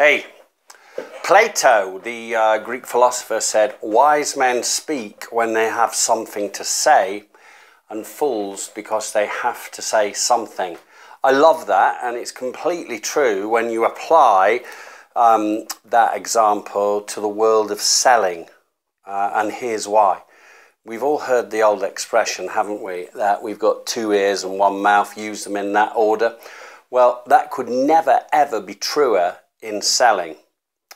Hey, Plato, the Greek philosopher, said, "Wise men speak when they have something to say, and fools because they have to say something." I love that, and it's completely true when you apply that example to the world of selling, and here's why. We've all heard the old expression, haven't we, that we've got two ears and one mouth, use them in that order. Well, that could never, ever be truer in selling.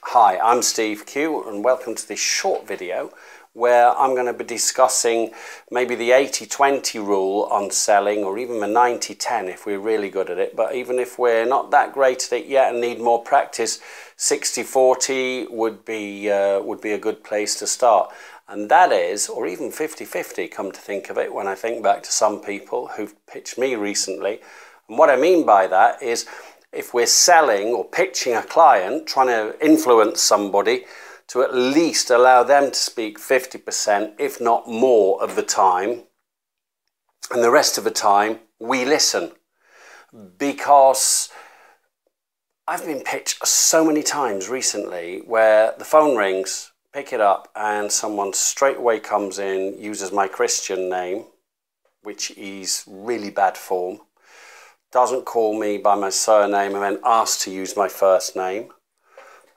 Hi, I'm Steve Q, and welcome to this short video where I'm going to be discussing maybe the 80-20 rule on selling, or even the 90-10 if we're really good at it. But even if we're not that great at it yet and need more practice, 60-40 would be a good place to start. And that is, or even 50-50, come to think of it, when I think back to some people who've pitched me recently. And what I mean by that is, if we're selling or pitching a client, trying to influence somebody, to at least allow them to speak 50%, if not more of the time, and the rest of the time we listen. Because I've been pitched so many times recently where the phone rings, pick it up, and someone straight away comes in, uses my Christian name, which is really bad form, doesn't call me by my surname and then asks to use my first name,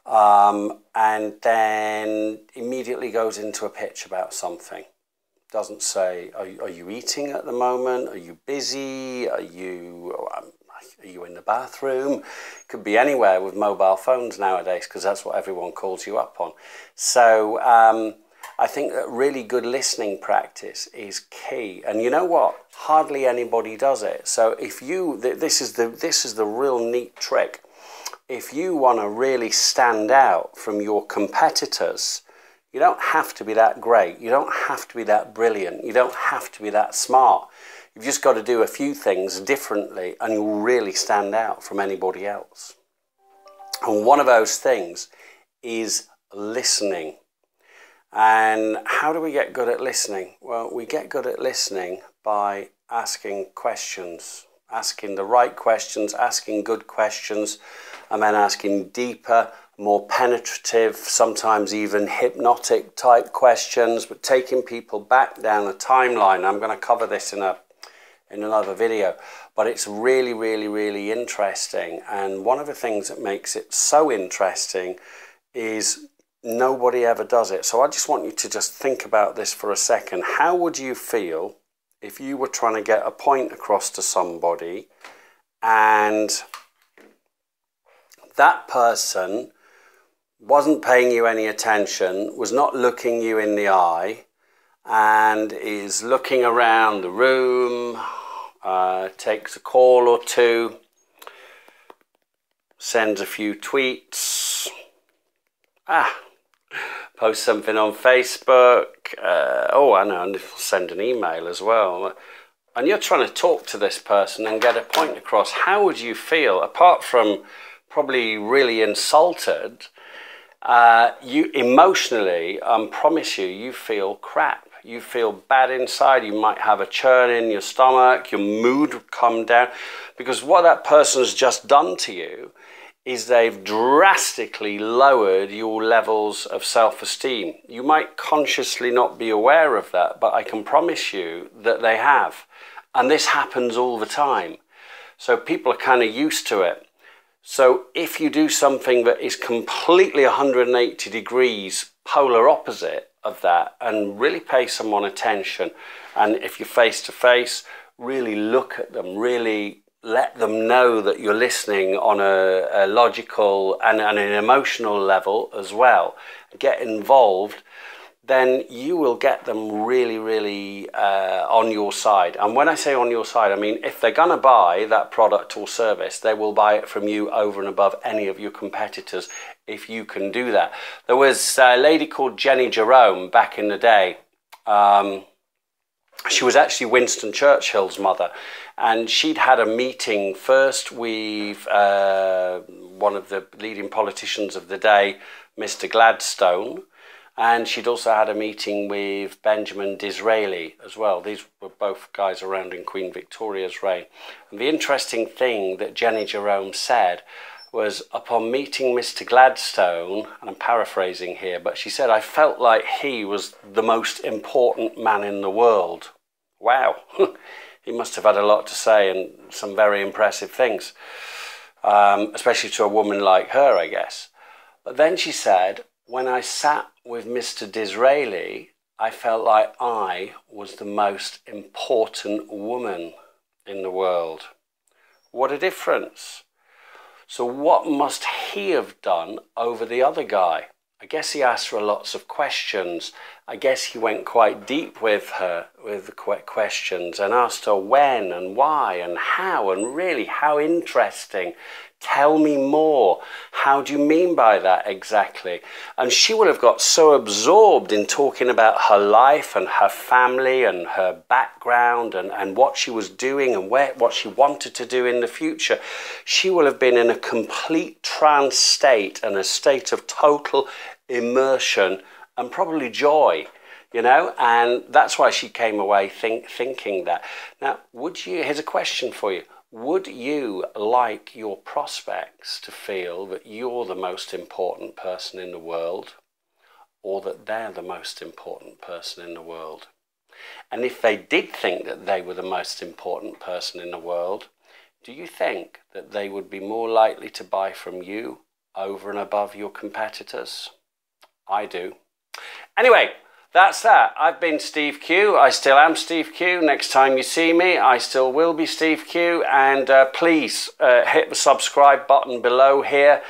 and then immediately goes into a pitch about something. Doesn't say, are you eating at the moment? Are you busy? Are you in the bathroom? Could be anywhere with mobile phones nowadays, because that's what everyone calls you up on. So I think that really good listening practice is key. And you know what? Hardly anybody does it. So if you, this is the real neat trick. If you want to really stand out from your competitors, you don't have to be that great. You don't have to be that brilliant. You don't have to be that smart. You've just got to do a few things differently and you'll really stand out from anybody else. And one of those things is listening. And how do we get good at listening? Well, we get good at listening by asking questions, asking the right questions, asking good questions, and then asking deeper, more penetrative, sometimes even hypnotic type questions, but taking people back down the timeline. I'm going to cover this in another video, but it's really, really, really interesting. And one of the things that makes it so interesting is nobody ever does it. So I just want you to just think about this for a second. How would you feel if you were trying to get a point across to somebody and that person wasn't paying you any attention, was not looking you in the eye, and is looking around the room, takes a call or two, sends a few tweets, post something on Facebook, I know, and send an email as well. And you're trying to talk to this person and get a point across. How would you feel, apart from probably really insulted? You emotionally, promise you feel crap. You feel bad inside. You might have a churn in your stomach. Your mood would come down, because what that person's just done to you is they've drastically lowered your levels of self-esteem. You might consciously not be aware of that, but I can promise you that they have. And this happens all the time. So people are kind of used to it. So if you do something that is completely 180 degrees polar opposite of that and really pay someone attention, and if you're face to face, really look at them, really let them know that you're listening on a logical and an emotional level as well, get involved, then you will get them really, really on your side. And when I say on your side, I mean, if they're going to buy that product or service, they will buy it from you over and above any of your competitors, if you can do that. There was a lady called Jennie Jerome back in the day. She was actually Winston Churchill's mother, and she'd had a meeting first with one of the leading politicians of the day, Mr. Gladstone, and she'd also had a meeting with Benjamin Disraeli as well. These were both guys around in Queen Victoria's reign. And the interesting thing that Jennie Jerome said was upon meeting Mr. Gladstone, and I'm paraphrasing here, but she said, I felt like he was the most important man in the world. Wow, he must have had a lot to say and some very impressive things, especially to a woman like her, I guess. But then she said, when I sat with Mr. Disraeli, I felt like I was the most important woman in the world. What a difference. So what must he have done over the other guy? I guess he asked her lots of questions. I guess he went quite deep with her, with the questions, and asked her when and why and how, and really how interesting. Tell me more. How do you mean by that exactly? And she would have got so absorbed in talking about her life and her family and her background and what she was doing and what she wanted to do in the future. She will have been in a complete trance state and a state of total immersion and probably joy, you know, and that's why she came away thinking that. Now, here's a question for you. Would you like your prospects to feel that you're the most important person in the world, or that they're the most important person in the world? And if they did think that they were the most important person in the world, do you think that they would be more likely to buy from you over and above your competitors? I do. Anyway, that's that. I've been Steve Q. I still am Steve Q. Next time you see me, I still will be Steve Q. And please hit the subscribe button below here.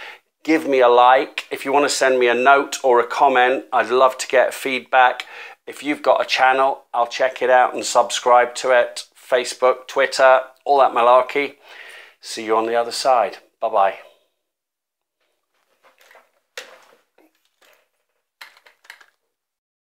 Give me a like. If you want to send me a note or a comment, I'd love to get feedback. If you've got a channel, I'll check it out and subscribe to it. Facebook, Twitter, all that malarkey. See you on the other side. Bye-bye.